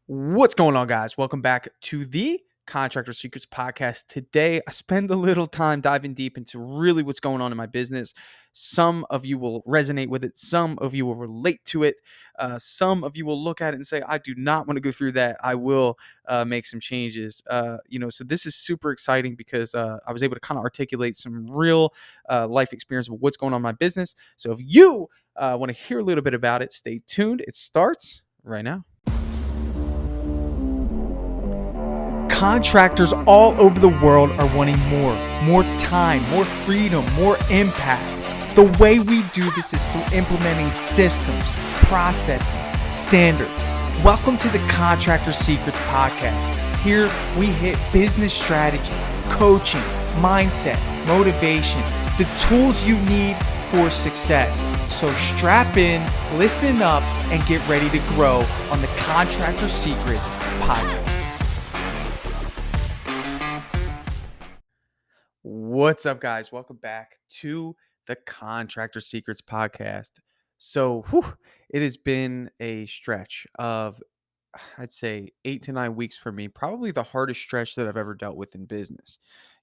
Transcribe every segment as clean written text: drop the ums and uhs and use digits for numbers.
What's going on, guys? Welcome back to the Contractor Secrets Podcast. Today, I spend a little time diving deep into really what's going on in my business. Some of you will resonate with it. Some of you will relate to it. Some of you will look at it and say, I do not want to go through that. I will make some changes. So this is super exciting because I was able to kind of articulate some real life experience of what's going on in my business. So if you want to hear a little bit about it, stay tuned. It starts right now. Contractors all over the world are wanting more time, more freedom, more impact. The way we do this is through implementing systems, processes, standards. Welcome to the Contractor Secrets Podcast. Here we hit business strategy, coaching, mindset, motivation, the tools you need for success. So strap in, listen up, and get ready to grow on the Contractor Secrets Podcast. What's up, guys? Welcome back to the Contractor Secrets Podcast. So, it has been a stretch of, I'd say, 8 to 9 weeks for me, probably the hardest stretch that I've ever dealt with in business.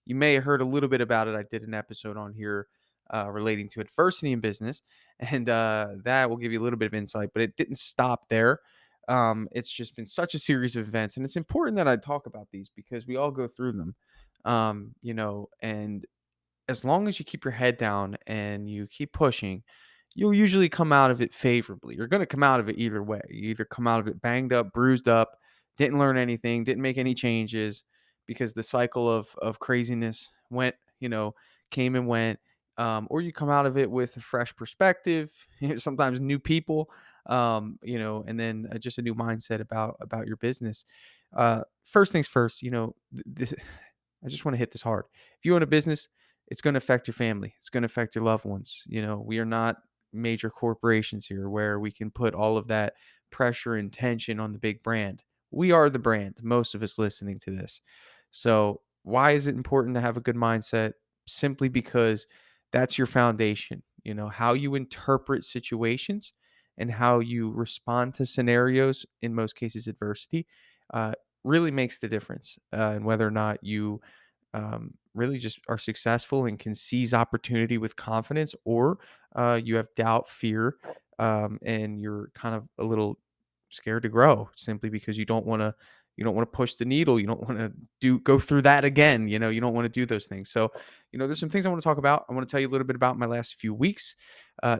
You may have heard a little bit about it. I did an episode on here relating to adversity in business, and that will give you a little bit of insight, but it didn't stop there. It's just been such a series of events, and it's important that I talk about these because we all go through them. And as long as you keep your head down and you keep pushing, you'll usually come out of it favorably. You're going to come out of it either way. You either come out of it banged up, bruised up, didn't learn anything, didn't make any changes because the cycle of craziness came and went. Or you come out of it with a fresh perspective, sometimes new people, and then just a new mindset about your business. First things first, I just want to hit this hard. If you own a business, it's going to affect your family. It's going to affect your loved ones. We are not major corporations here where we can put all of that pressure and tension on the big brand. We are the brand, most of us listening to this. So, why is it important to have a good mindset? Simply because that's your foundation. How you interpret situations and how you respond to scenarios, in most cases, adversity, uh, really makes the difference in whether or not you really just are successful and can seize opportunity with confidence, or you have doubt, fear, and you're kind of a little scared to grow simply because you don't want to push the needle. You don't want to go through that again. You don't want to do those things. So, there's some things I want to talk about. I want to tell you a little bit about my last few weeks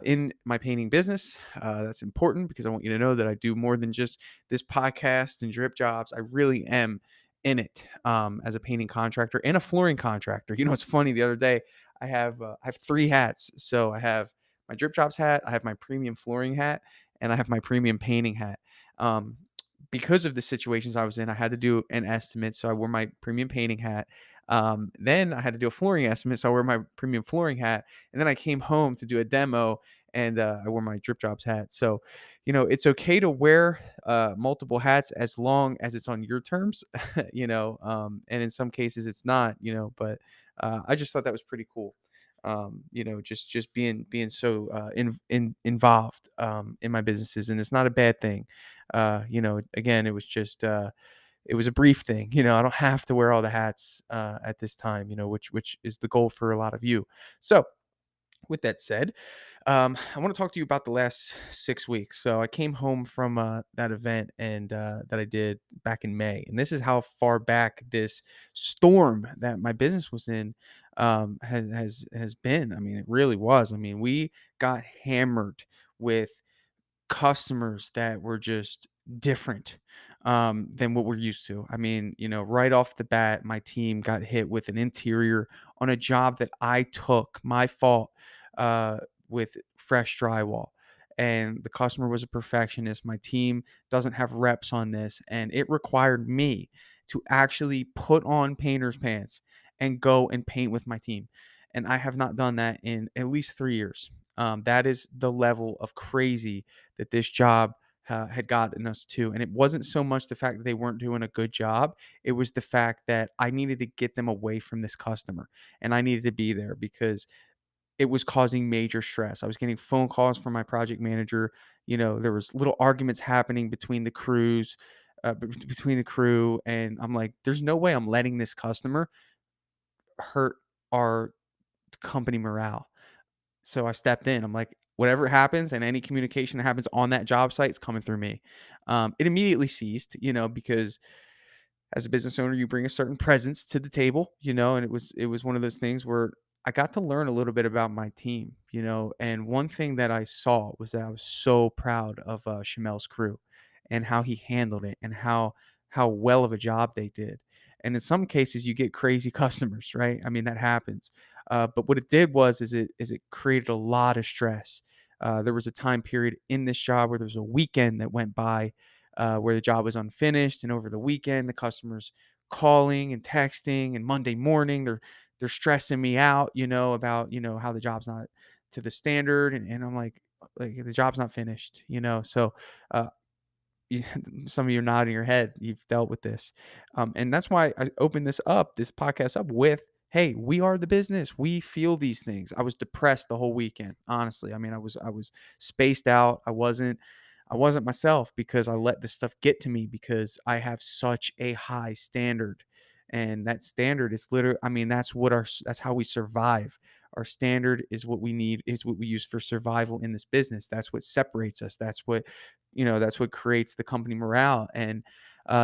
in my painting business. That's important because I want you to know that I do more than just this podcast and Dripjobs. I really am in it as a painting contractor and a flooring contractor. It's funny. The other day, I have three hats. So I have my Dripjobs hat, I have my premium flooring hat, and I have my premium painting hat. Um, because of the situations I was in, I had to do an estimate. So I wore my premium painting hat. Then I had to do a flooring estimate. So I wore my premium flooring hat. And then I came home to do a demo and I wore my Dripjobs hat. So, it's okay to wear multiple hats as long as it's on your terms, and in some cases it's not, but I just thought that was pretty cool. Just being so involved in my businesses, and it's not a bad thing. Again, it was just it was a brief thing. I don't have to wear all the hats at this time. Which is the goal for a lot of you. So with that said, I want to talk to you about the last 6 weeks. So I came home from that event and that I did back in May, and this is how far back this storm that my business was in has been. I mean, it really was. I mean, we got hammered with customers that were just different than what we're used to. I mean, right off the bat, my team got hit with an interior on a job that I took, my fault, uh, with fresh drywall. And the customer was a perfectionist. My team doesn't have reps on this. And it required me to actually put on painter's pants and go and paint with my team. And I have not done that in at least 3 years. That is the level of crazy that this job had gotten us to. And it wasn't so much the fact that they weren't doing a good job. It was the fact that I needed to get them away from this customer and I needed to be there because it was causing major stress. I was getting phone calls from my project manager. There was little arguments happening between the crews. between the crew, and I'm like, there's no way I'm letting this customer hurt our company morale. So I stepped in. I'm like, whatever happens and any communication that happens on that job site is coming through me. It immediately ceased, because as a business owner, you bring a certain presence to the table, and it was one of those things where I got to learn a little bit about my team, and one thing that I saw was that I was so proud of Chamel's crew and how he handled it and how well of a job they did. And in some cases, you get crazy customers, right? I mean, that happens. But what it did is it created a lot of stress. There was a time period in this job where there was a weekend that went by where the job was unfinished, and over the weekend, the customers calling and texting, and Monday morning they're stressing me out, about how the job's not to the standard, and I'm like the job's not finished, so uh, you, some of you are nodding your head. You've dealt with this, and that's why I opened this podcast up with, "Hey, we are the business. We feel these things." I was depressed the whole weekend. Honestly, I mean, I was spaced out. I wasn't myself because I let this stuff get to me because I have such a high standard, and that standard is literally. I mean, that's how we survive. Our standard is what we need, is what we use for survival in this business. That's what separates us. That's what creates the company morale. And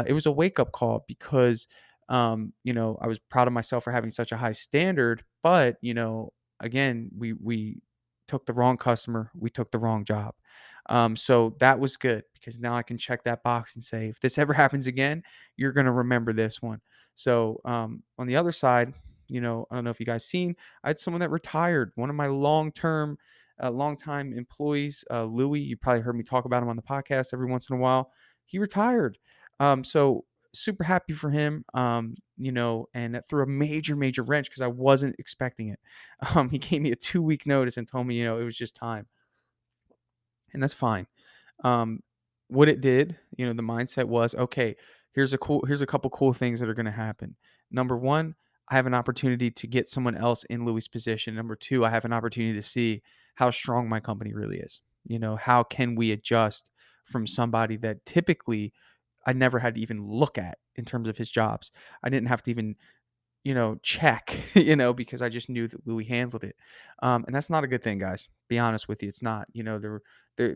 it was a wake up call because, I was proud of myself for having such a high standard. But, again, we took the wrong customer, we took the wrong job. So that was good because now I can check that box and say, if this ever happens again, you're going to remember this one. So on the other side, I don't know if you guys seen, I had someone that retired, one of my long-time employees, Louis. You probably heard me talk about him on the podcast every once in a while. He retired. So super happy for him. And that threw a major, major wrench because I wasn't expecting it. He gave me a 2-week notice and told me, it was just time, and that's fine. Um, what it did, the mindset was, okay, here's a couple cool things that are going to happen. Number one, I have an opportunity to get someone else in Louis' position. Number two, I have an opportunity to see how strong my company really is. How can we adjust from somebody that typically I never had to even look at in terms of his jobs. I didn't have to even check, because I just knew that Louis handled it. And that's not a good thing, guys. Be honest with you, it's not. There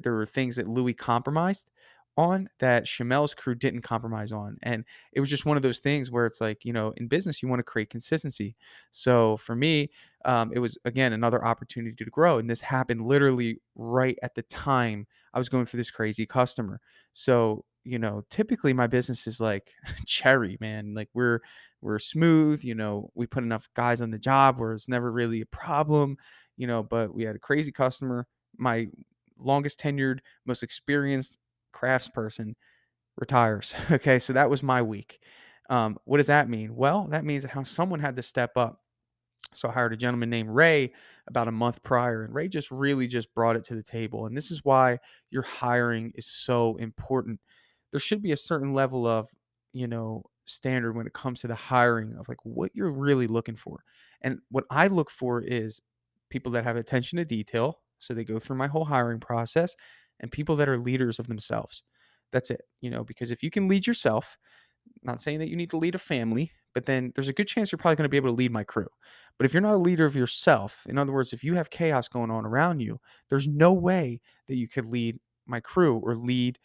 were things that Louis compromised on that Chamel's crew didn't compromise on. And it was just one of those things where it's like, in business, you want to create consistency. So for me, it was, again, another opportunity to grow. And this happened literally right at the time I was going through this crazy customer. So, typically my business is like cherry, man. Like we're smooth, we put enough guys on the job where it's never really a problem, but we had a crazy customer. My longest tenured, most experienced craftsperson retires. Okay, so that was my week. What does that mean? Well, that means how someone had to step up. So I hired a gentleman named Ray about a month prior, and Ray just really just brought it to the table. And this is why your hiring is so important. There should be a certain level of, standard when it comes to the hiring of like what you're really looking for. And what I look for is people that have attention to detail. So they go through my whole hiring process, and people that are leaders of themselves. That's it, because if you can lead yourself, not saying that you need to lead a family, but then there's a good chance you're probably going to be able to lead my crew. But if you're not a leader of yourself, in other words, if you have chaos going on around you, there's no way that you could lead my crew or lead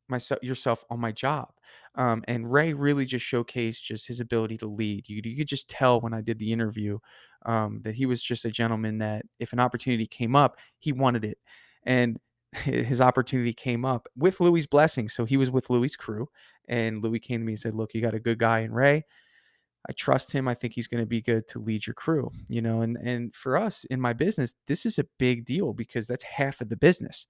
myself yourself on my job. And Ray really just showcased just his ability to lead. You could just tell when I did the interview that he was just a gentleman that if an opportunity came up, he wanted it. And his opportunity came up with Louis' blessing. So he was with Louis' crew, and Louis came to me and said, "Look, you got a good guy in Ray. I trust him. I think he's going to be good to lead your crew." And for us in my business, this is a big deal because that's half of the business.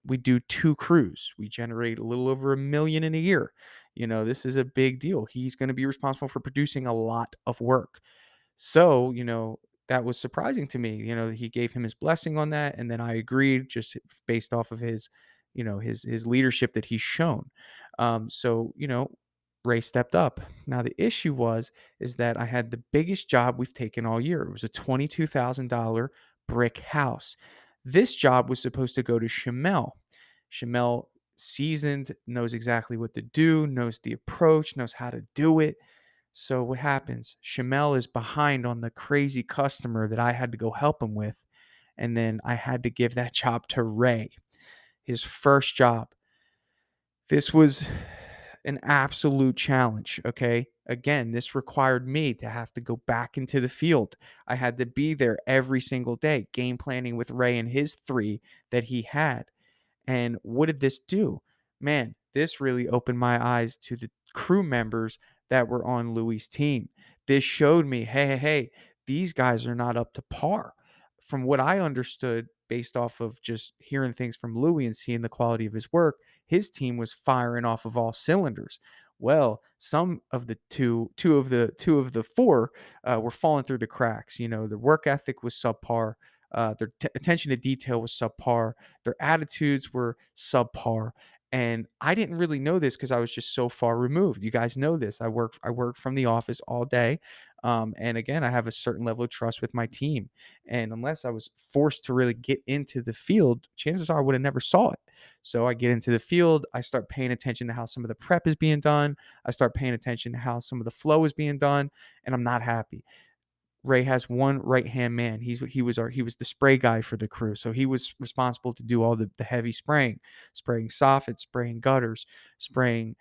We do 2 crews. We generate a little over 1 million in a year. This is a big deal. He's going to be responsible for producing a lot of work. So, that was surprising to me, that he gave him his blessing on that. And then I agreed just based off of his leadership that he's shown. So, Ray stepped up. Now the issue is that I had the biggest job we've taken all year. It was a $22,000 brick house. This job was supposed to go to Chamel. Chamel seasoned, knows exactly what to do, knows the approach, knows how to do it. So what happens? Shamel is behind on the crazy customer that I had to go help him with. And then I had to give that job to Ray, his first job. This was an absolute challenge. Okay. Again, this required me to have to go back into the field. I had to be there every single day, game planning with Ray and his three that he had. And what did this do? Man, this really opened my eyes to the crew members that were on Louis' team. This showed me, hey, these guys are not up to par. From what I understood, based off of just hearing things from Louis and seeing the quality of his work, his team was firing off of all cylinders. Well, some of the two of the four were falling through the cracks. Their work ethic was subpar. Their attention to detail was subpar. Their attitudes were subpar. And I didn't really know this because I was just so far removed. You guys know this. I work from the office all day. And again, I have a certain level of trust with my team. And unless I was forced to really get into the field, chances are I would have never saw it. So I get into the field, I start paying attention to how some of the prep is being done. I start paying attention to how some of the flow is being done, and I'm not happy. Ray has one right-hand man. He was the spray guy for the crew. So he was responsible to do all the heavy spraying soffits, spraying gutters, spraying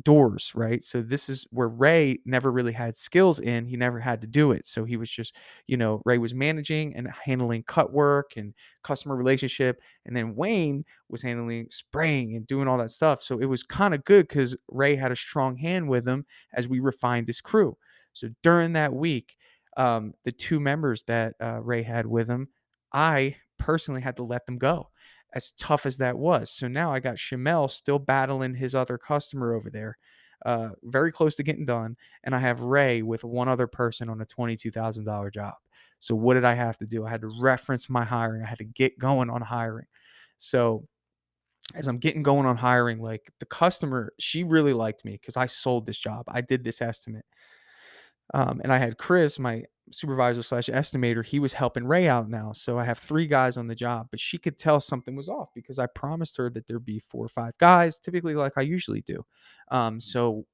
doors, right? So this is where Ray never really had skills in. He never had to do it. So he was just, Ray was managing and handling cut work and customer relationship. And then Wayne was handling spraying and doing all that stuff. So it was kind of good because Ray had a strong hand with him as we refined this crew. So during that week, the two members that Ray had with him, I personally had to let them go, as tough as that was. So now I got Shamel still battling his other customer over there, very close to getting done. And I have Ray with one other person on a $22,000 job. So what did I have to do? I had to reference my hiring. I had to get going on hiring. So as I'm getting going on hiring, like the customer, she really liked me because I sold this job. I did this estimate. And I had Chris, my supervisor slash estimator, he was helping Ray out now. So I have three guys on the job, but she could tell something was off because I promised her that there'd be 4 or 5 guys, typically like I usually do. So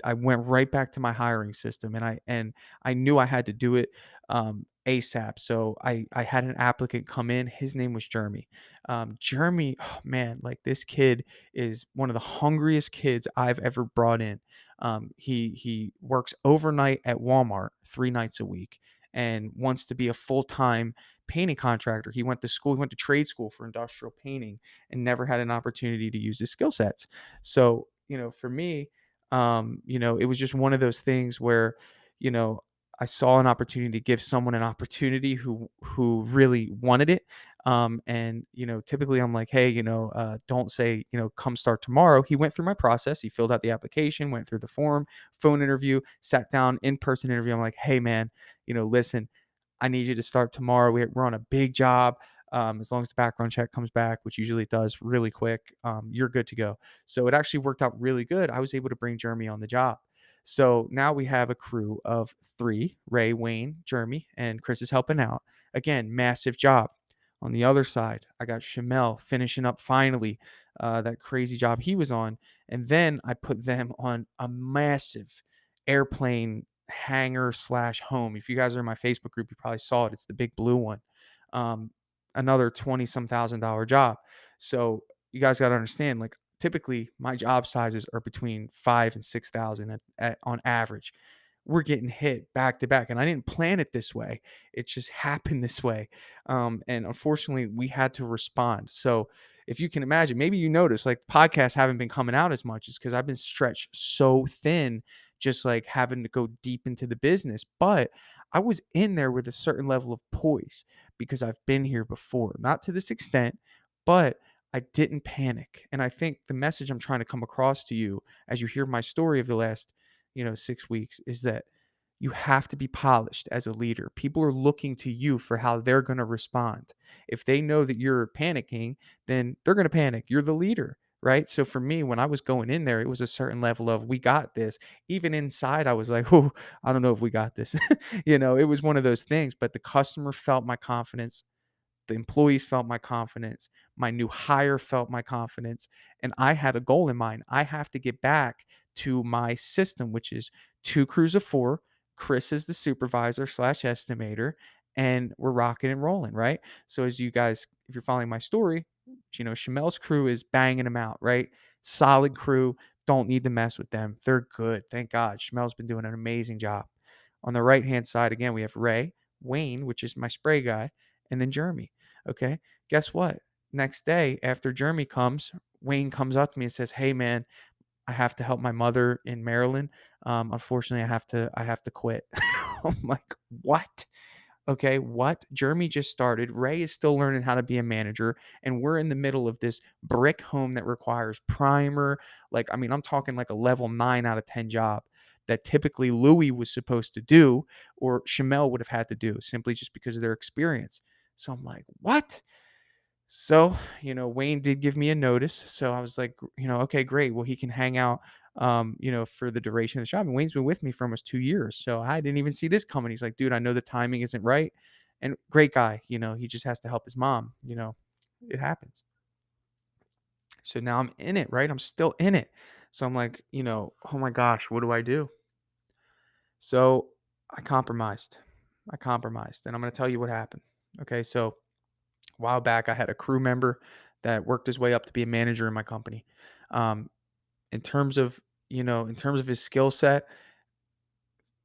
I went right back to my hiring system, and I knew I had to do it ASAP. So I had an applicant come in. His name was Jeremy. Jeremy, oh man, like this kid is one of the hungriest kids I've ever brought in. He works overnight at Walmart 3 nights a week and wants to be a full-time painting contractor. He went to school, he went to trade school for industrial painting and never had an opportunity to use his skill sets. So, for me, it was just one of those things where, you know, I saw an opportunity to give someone an opportunity who really wanted it. And typically I'm like, hey, don't say, come start tomorrow. He went through my process. He filled out the application, went through the form, phone interview, sat down, in-person interview. I'm like, hey man, listen, I need you to start tomorrow. We're on a big job. As long as the background check comes back, which usually it does really quick, you're good to go. So it actually worked out really good. I was able to bring Jeremy on the job. So now we have a crew of three: Ray, Wayne, Jeremy, and Chris is helping out. Again, massive job. On the other side, I got Shamel finishing up finally that crazy job he was on. And then I put them on a massive airplane hangar slash home. If you guys are in my Facebook group, you probably saw it. It's the big blue one. Um, Another 20 some $1,000 job. So you guys got to understand, like typically my job sizes are between 5 and 6,000 on average. We're getting hit back to back, and I didn't plan it this way. It just happened this way. And unfortunately, we had to respond. So if you can imagine, maybe you notice like podcasts haven't been coming out as much, is because I've been stretched so thin, just like having to go deep into the business. But I was in there with a certain level of poise because I've been here before, not to this extent, but I didn't panic. And I think the message I'm trying to come across to you as you hear my story of the last, 6 weeks is that you have to be polished as a leader. People are looking to you for how they're going to respond. If they know that you're panicking, then they're going to panic. You're the leader, right? So for me, when I was going in there, it was a certain level of we got this. Even inside, I was like, oh, I don't know if we got this. It was one of those things, but the customer felt my confidence. The employees felt my confidence. My new hire felt my confidence. And I had a goal in mind. I have to get back to my system, which is 2 crews of 4. Chris is the supervisor slash estimator, and we're rocking and rolling, right? So as you guys, if you're following my story, Chamel's crew is banging them out, right? Solid crew. Don't need to mess with them. They're good. Thank God. Chamel's been doing an amazing job. On the right hand side, again, we have Ray, Wayne, which is my spray guy, and then Jeremy. Okay. Guess what? Next day, after Jeremy comes, Wayne comes up to me and says, "Hey man, I have to help my mother in Maryland. Unfortunately, I have to quit." I'm like, what? Okay, what? Jeremy just started. Ray is still learning how to be a manager, and we're in the middle of this brick home that requires primer. Like, I mean, I'm talking like a level 9 out of 10 job that typically Louis was supposed to do, or Chamel would have had to do, simply just because of their experience. So I'm like, what? So, Wayne did give me a notice. So I was like, okay, great. Well, he can hang out, for the duration of the job. And Wayne's been with me for almost 2 years. So I didn't even see this coming. He's like, dude, I know the timing isn't right. And great guy, he just has to help his mom, it happens. So now I'm in it, right? I'm still in it. So I'm like, oh my gosh, what do I do? So I compromised. And I'm going to tell you what happened. Okay. So a while back, I had a crew member that worked his way up to be a manager in my company. Um, in terms of, his skill set,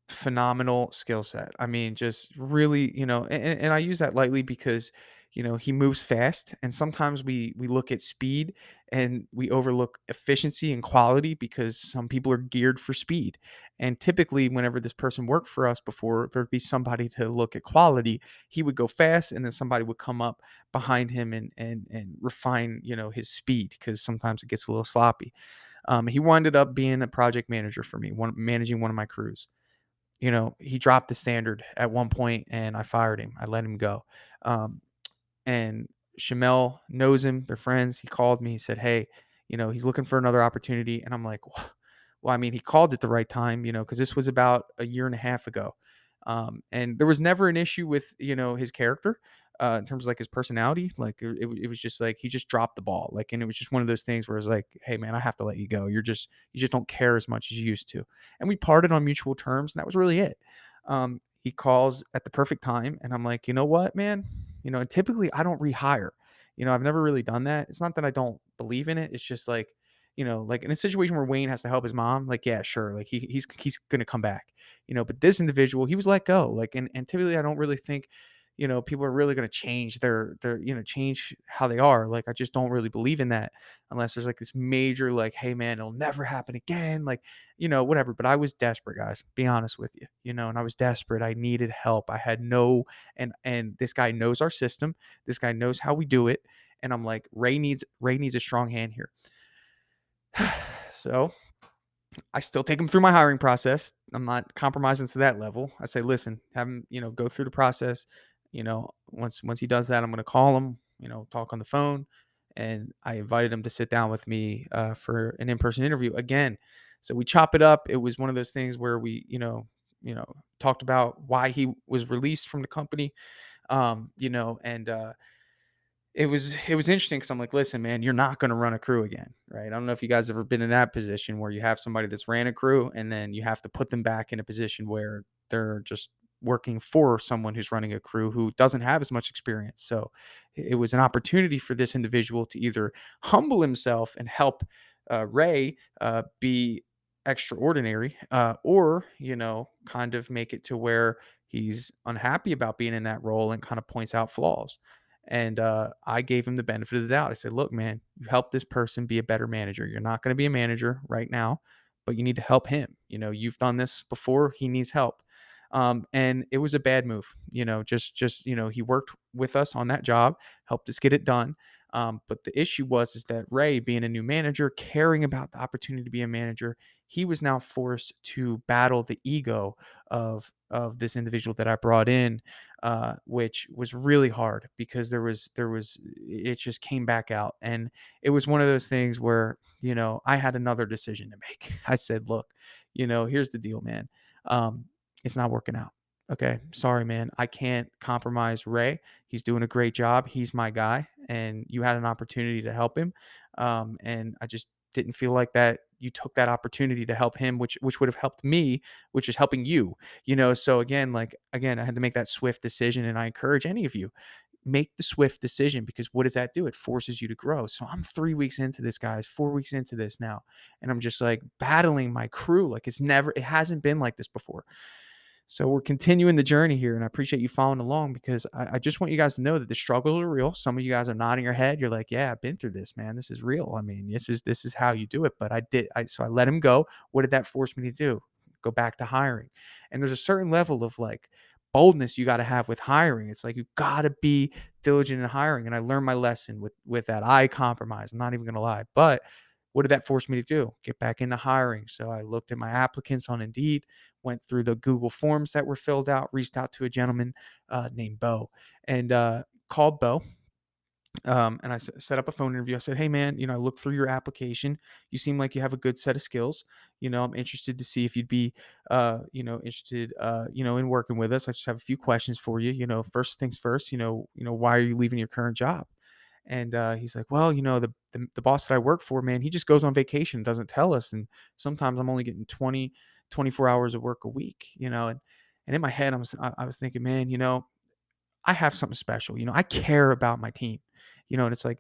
phenomenal skill set. I mean, just really, and I use that lightly because, he moves fast, and sometimes we look at speed and we overlook efficiency and quality because some people are geared for speed. And typically, whenever this person worked for us before, there'd be somebody to look at quality. He would go fast, and then somebody would come up behind him and refine, his speed, because sometimes it gets a little sloppy. He winded up being a project manager for me, managing one of my crews. He dropped the standard at one point and I fired him. I let him go. Um, and Chamel knows him. They're friends. He called me. He said, "Hey, he's looking for another opportunity." And I'm like, well, I mean, he called at the right time, because this was about a year and a half ago. And there was never an issue with, his character, in terms of like his personality. Like it was just like, he just dropped the ball. Like, and it was just one of those things where it's like, "Hey man, I have to let you go. You just don't care as much as you used to." And we parted on mutual terms, and that was really it. He calls at the perfect time, and I'm like, "You know what, man? And typically I don't rehire. I've never really done that. It's not that I don't believe in it. It's just like, like in a situation where Wayne has to help his mom, like, yeah, sure. Like he's gonna come back. But this individual, he was let go. Like, and typically I don't really think, people are really gonna change their, change how they are. Like, I just don't really believe in that unless there's like this major, like, hey man, it'll never happen again. Like, whatever. But I was desperate, guys, be honest with you, and I was desperate. I needed help. I had no, and this guy knows our system. This guy knows how we do it. And I'm like, Ray needs a strong hand here. So I still take him through my hiring process. I'm not compromising to that level. I say, listen, have him, go through the process. Once he does that, I'm going to call him, talk on the phone. And I invited him to sit down with me, for an in-person interview again. So we chop it up. It was one of those things where we, talked about why he was released from the company. And it was interesting because I'm like, listen, man, you're not going to run a crew again, right? I don't know if you guys ever been in that position where you have somebody that's ran a crew and then you have to put them back in a position where they're just working for someone who's running a crew who doesn't have as much experience. So it was an opportunity for this individual to either humble himself and help, Ray, be extraordinary, or kind of make it to where he's unhappy about being in that role and kind of points out flaws. And I gave him the benefit of the doubt. I said, look, man, you help this person be a better manager. You're not going to be a manager right now, but you need to help him. You've done this before. He needs help. And it was a bad move. He worked with us on that job, helped us get it done. But the issue was is that Ray, being a new manager, caring about the opportunity to be a manager, he was now forced to battle the ego of this individual that I brought in, which was really hard because there was it just came back out, and it was one of those things where I had another decision to make. I said, look, here's the deal, man. It's not working out. Okay, sorry, man. I can't compromise Ray. He's doing a great job. He's my guy, and you had an opportunity to help him. And I just didn't feel like that you took that opportunity to help him, which would have helped me, which is helping you. So again, I had to make that swift decision, and I encourage any of you, make the swift decision, because what does that do? It forces you to grow. So I'm 3 weeks into this, guys, 4 weeks into this now, and I'm just like battling my crew like it hasn't been like this before. So we're continuing the journey here, and I appreciate you following along, because I just want you guys to know that the struggles are real. Some of you guys are nodding your head. You're like, "Yeah, I've been through this, man. This is real. I mean, this is how you do it." But I did. So I let him go. What did that force me to do? Go back to hiring. And there's a certain level of like boldness you got to have with hiring. It's like you got to be diligent in hiring. And I learned my lesson with that. I compromised. I'm not even gonna lie, but what did that force me to do? Get back into hiring. So I looked at my applicants on Indeed, went through the Google forms that were filled out, reached out to a gentleman named Bo, and called Bo. And I set up a phone interview. I said, "Hey, man, I looked through your application. You seem like you have a good set of skills. I'm interested to see if you'd be, interested, in working with us. I just have a few questions for you. First things first. Why are you leaving your current job?" And he's like, "Well, the boss that I work for, man, he just goes on vacation, doesn't tell us, and sometimes I'm only getting 24 hours of work a week, and in my head, I was thinking, man, I have something special. I care about my team, and it's like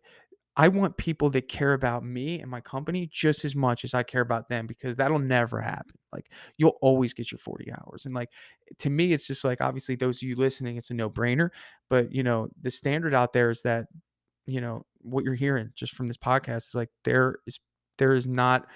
I want people that care about me and my company just as much as I care about them, because that'll never happen. Like, you'll always get your 40 hours. And like, to me, it's just like, obviously those of you listening, it's a no brainer, but the standard out there is that, what you're hearing just from this podcast is like, there is not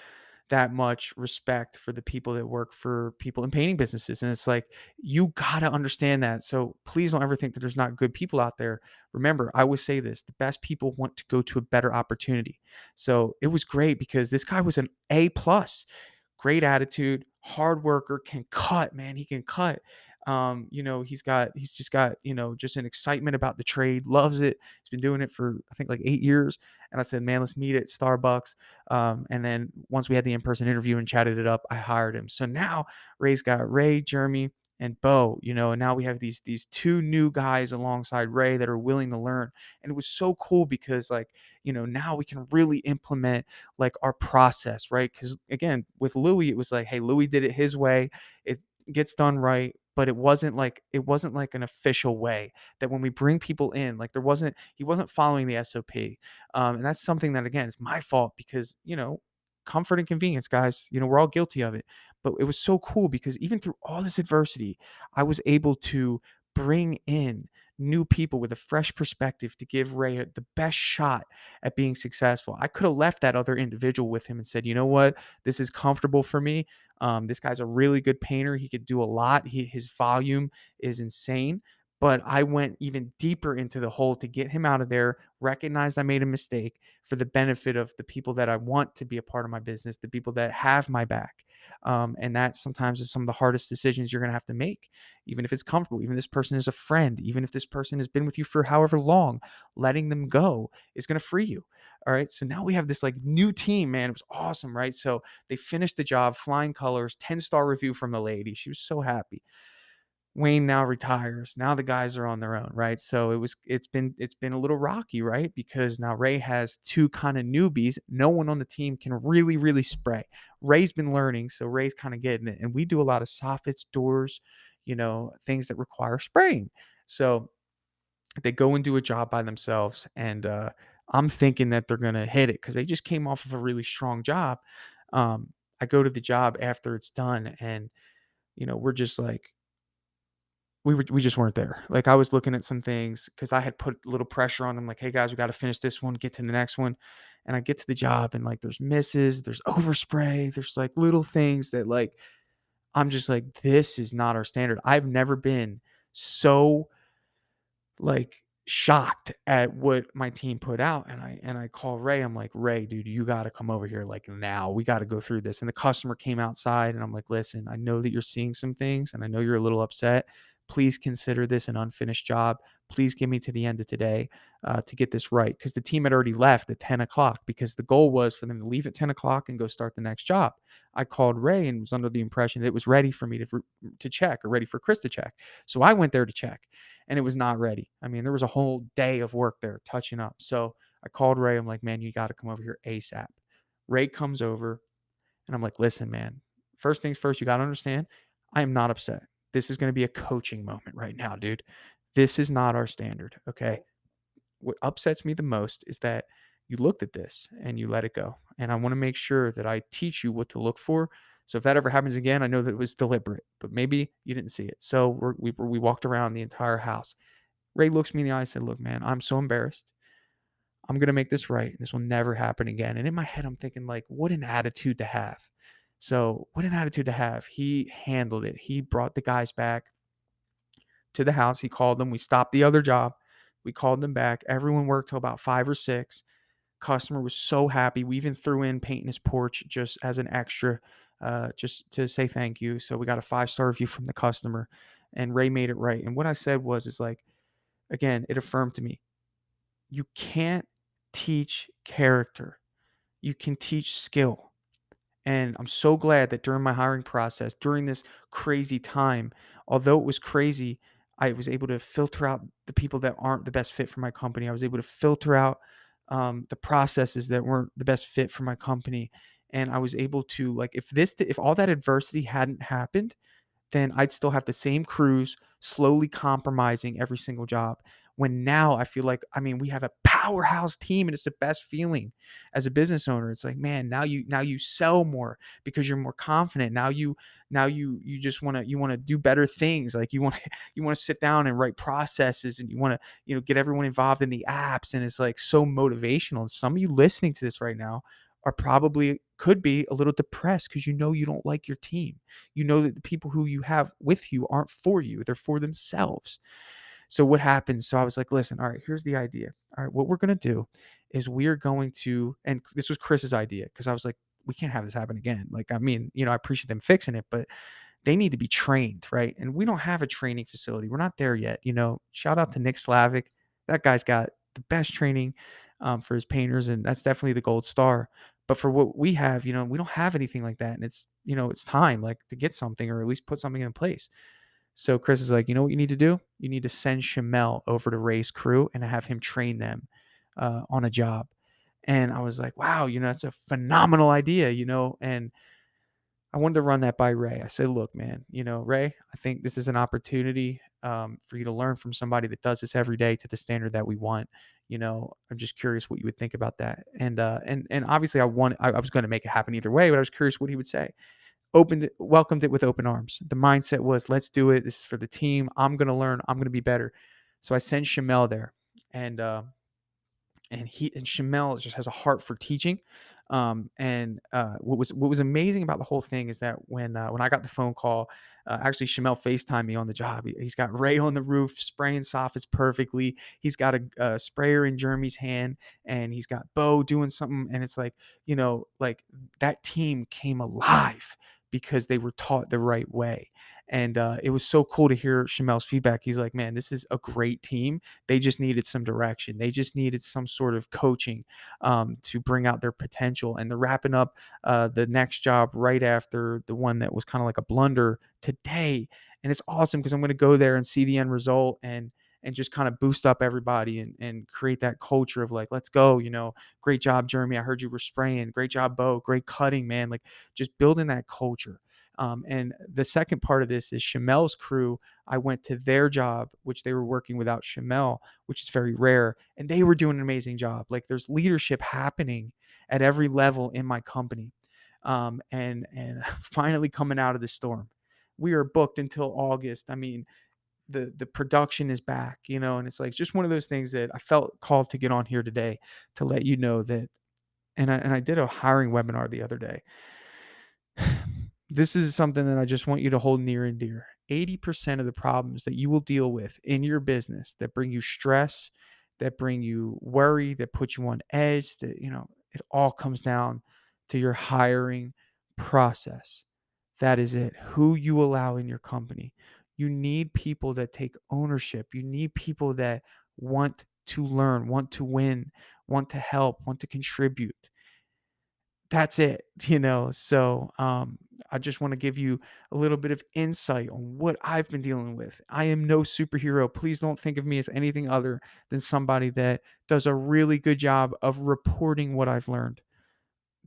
that much respect for the people that work for people in painting businesses. And it's like, you got to understand that. So please don't ever think that there's not good people out there. Remember, I always say this: the best people want to go to a better opportunity. So it was great because this guy was an A plus, great attitude, hard worker, can cut, man. He can cut. He's just got, just an excitement about the trade, loves it. He's been doing it for, I think, like 8 years. And I said, man, let's meet at Starbucks. And then once we had the in-person interview and chatted it up, I hired him. So now Ray's got Ray, Jeremy, and Bo, and now we have these two new guys alongside Ray that are willing to learn. And it was so cool because, like, now we can really implement like our process, right? Because again, with Louis, it was like, hey, Louis did it his way. It gets done right. But it wasn't like an official way that when we bring people in, like he wasn't following the SOP. And that's something that, again, it's my fault because, comfort and convenience, guys, we're all guilty of it. But it was so cool because even through all this adversity, I was able to bring in new people with a fresh perspective to give Ray the best shot at being successful. I could have left that other individual with him and said, you know what, this is comfortable for me. This guy's a really good painter. He could do a lot. His volume is insane. But I went even deeper into the hole to get him out of there, recognized I made a mistake for the benefit of the people that I want to be a part of my business, the people that have my back. And that sometimes is some of the hardest decisions you're going to have to make, even if it's comfortable, even if this person is a friend, even if this person has been with you for however long, letting them go is going to free you. All right. So now we have this like new team, man. It was awesome. Right. So they finished the job, flying colors, 10-star review from the lady. She was so happy. Wayne now retires. Now the guys are on their own, right? So it's been a little rocky, right? Because now Ray has two kind of newbies. No one on the team can really, really spray. Ray's been learning, so Ray's kind of getting it. And we do a lot of soffits, doors, things that require spraying. So they go and do a job by themselves, and I'm thinking that they're gonna hit it because they just came off of a really strong job. I go to the job after it's done, and we're just like we just weren't there. Like, I was looking at some things because I had put a little pressure on them, like, "Hey guys, we got to finish this one, get to the next one." And I get to the job, and like, there's misses, there's overspray, there's like little things that, like, I'm just like, this is not our standard. I've never been so like shocked at what my team put out. And I call Ray. I'm like, Ray, dude, you got to come over here like now. We got to go through this. And the customer came outside, and I'm like, listen, I know that you're seeing some things, and I know you're a little upset, please consider this an unfinished job. Please give me to the end of today to get this right. Because the team had already left at 10 o'clock because the goal was for them to leave at 10 o'clock and go start the next job. I called Ray and was under the impression that it was ready for me to check, or ready for Chris to check. So I went there to check, and it was not ready. I mean, there was a whole day of work there touching up. So I called Ray. I'm like, man, you got to come over here ASAP. Ray comes over, and I'm like, listen, man, first things first, you got to understand, I am not upset. This is going to be a coaching moment right now, dude. This is not our standard. Okay. What upsets me the most is that you looked at this and you let it go. And I want to make sure that I teach you what to look for. So if that ever happens again, I know that it was deliberate, but maybe you didn't see it. So we walked around the entire house. Ray looks me in the eye and said, look, man, I'm so embarrassed. I'm going to make this right. This will never happen again. And in my head, I'm thinking, like, what an attitude to have. So, what an attitude to have. He handled it. He brought the guys back to the house. He called them. We stopped the other job. We called them back. Everyone worked till about 5 or 6. Customer was so happy. We even threw in painting his porch just as an extra, just to say thank you. So we got a 5-star review from the customer, and Ray made it right. And what I said is like, again, it affirmed to me, you can't teach character. You can teach skill. And I'm so glad that during my hiring process, during this crazy time, although it was crazy, I was able to filter out the people that aren't the best fit for my company. I was able to filter out the processes that weren't the best fit for my company. And I was able to, like, if all that adversity hadn't happened, then I'd still have the same crews slowly compromising every single job. When now I feel like, I mean, we have a powerhouse team, and it's the best feeling as a business owner. It's like, man, now you sell more because you're more confident. Now you just want to do better things. Like you want to sit down and write processes, and you want to, get everyone involved in the apps, and it's like so motivational. Some of you listening to this right now are probably could be a little depressed because you don't like your team. You know that the people who you have with you aren't for you, they're for themselves. So what happens? So I was like, listen, all right, here's the idea. All right, what we're going to do is we are going to, and this was Chris's idea, because I was like, we can't have this happen again. Like, I mean, I appreciate them fixing it, but they need to be trained, right? And we don't have a training facility. We're not there yet. Shout out to Nick Slavic. That guy's got the best training for his painters, and that's definitely the gold star. But for what we have, we don't have anything like that. And it's time, like, to get something, or at least put something in place. So Chris is like, you know what you need to do? You need to send Shamel over to Ray's crew and have him train them on a job. And I was like, wow, that's a phenomenal idea, and I wanted to run that by Ray. I said, look, man, Ray, I think this is an opportunity for you to learn from somebody that does this every day to the standard that we want. I'm just curious what you would think about that. And obviously I was going to make it happen either way, but I was curious what he would say. Welcomed it with open arms. The mindset was, let's do it. This is for the team. I'm going to learn. I'm going to be better. So I sent Shamel there, and Shamel just has a heart for teaching. What was amazing about the whole thing is that when I got the phone call, actually Shamel FaceTimed me on the job. He's got Ray on the roof spraying softs perfectly. He's got a sprayer in Jeremy's hand, and he's got Bo doing something. And it's like, like, that team came alive because they were taught the right way. And it was so cool to hear Shamel's feedback. He's like, man, this is a great team. They just needed some direction. They just needed some sort of coaching to bring out their potential. And they're wrapping up the next job right after the one that was kind of like a blunder today. And it's awesome because I'm going to go there and see the end result, and just kind of boost up everybody, and create that culture of, like, let's go, great job, Jeremy. I heard you were spraying. Great job, Bo. Great cutting, man. Like, just building that culture. And the second part of this is Shamel's crew. I went to their job, which they were working without Shamel, which is very rare. And they were doing an amazing job. Like, there's leadership happening at every level in my company. And finally coming out of the storm. We are booked until August. I mean, the production is back, and it's like just one of those things that I felt called to get on here today to let you know that. And I did a hiring webinar the other day. This is something that I just want you to hold near and dear. 80% of the problems that you will deal with in your business that bring you stress, that bring you worry, that put you on edge, that, it all comes down to your hiring process. That is it. Who you allow in your company. You need people that take ownership. You need people that want to learn, want to win, want to help, want to contribute. That's it, So I just want to give you a little bit of insight on what I've been dealing with. I am no superhero. Please don't think of me as anything other than somebody that does a really good job of reporting what I've learned.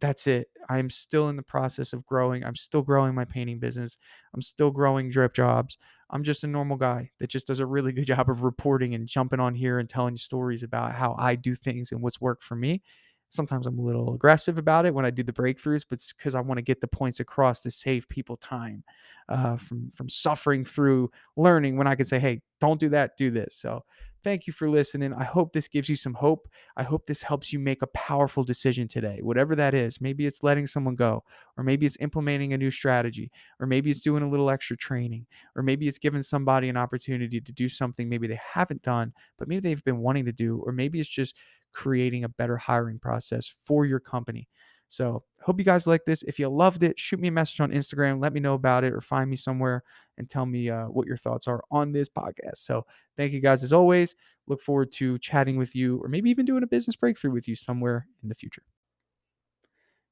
That's it. I'm still in the process of growing. I'm still growing my painting business. I'm still growing drip jobs. I'm just a normal guy that just does a really good job of reporting and jumping on here and telling stories about how I do things and what's worked for me. Sometimes I'm a little aggressive about it when I do the breakthroughs, but it's because I want to get the points across to save people time from suffering through learning. When I can say, "Hey, don't do that, do this." So, thank you for listening. I hope this gives you some hope. I hope this helps you make a powerful decision today, whatever that is. Maybe it's letting someone go, or maybe it's implementing a new strategy, or maybe it's doing a little extra training, or maybe it's giving somebody an opportunity to do something maybe they haven't done, but maybe they've been wanting to do, or maybe it's just creating a better hiring process for your company. So, hope you guys like this. If you loved it, shoot me a message on Instagram. Let me know about it, or find me somewhere and tell me what your thoughts are on this podcast. So, thank you guys as always. Look forward to chatting with you, or maybe even doing a business breakthrough with you somewhere in the future.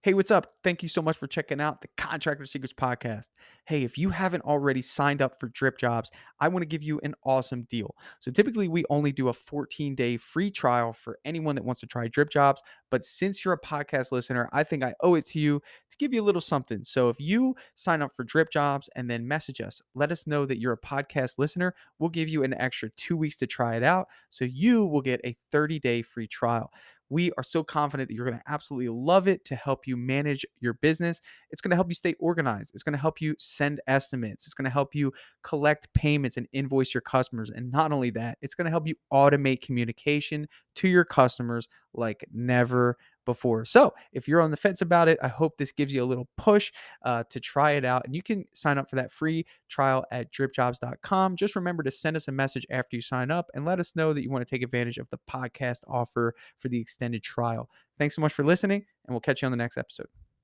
Hey, what's up? Thank you so much for checking out the Contractor Secrets podcast. Hey, if you haven't already signed up for Drip Jobs, I want to give you an awesome deal. So typically we only do a 14-day free trial for anyone that wants to try Drip Jobs, but since you're a podcast listener, I think I owe it to you to give you a little something. So if you sign up for Drip Jobs and then message us, let us know that you're a podcast listener, we'll give you an extra 2 weeks to try it out. So you will get a 30-day free trial. We are so confident that you're going to absolutely love it to help you manage your business. It's going to help you stay organized. It's going to help you send estimates. It's going to help you collect payments and invoice your customers. And not only that, it's going to help you automate communication to your customers like never before. So, if you're on the fence about it, I hope this gives you a little push to try it out. And you can sign up for that free trial at dripjobs.com. Just remember to send us a message after you sign up and let us know that you want to take advantage of the podcast offer for the extended trial. Thanks so much for listening, and we'll catch you on the next episode.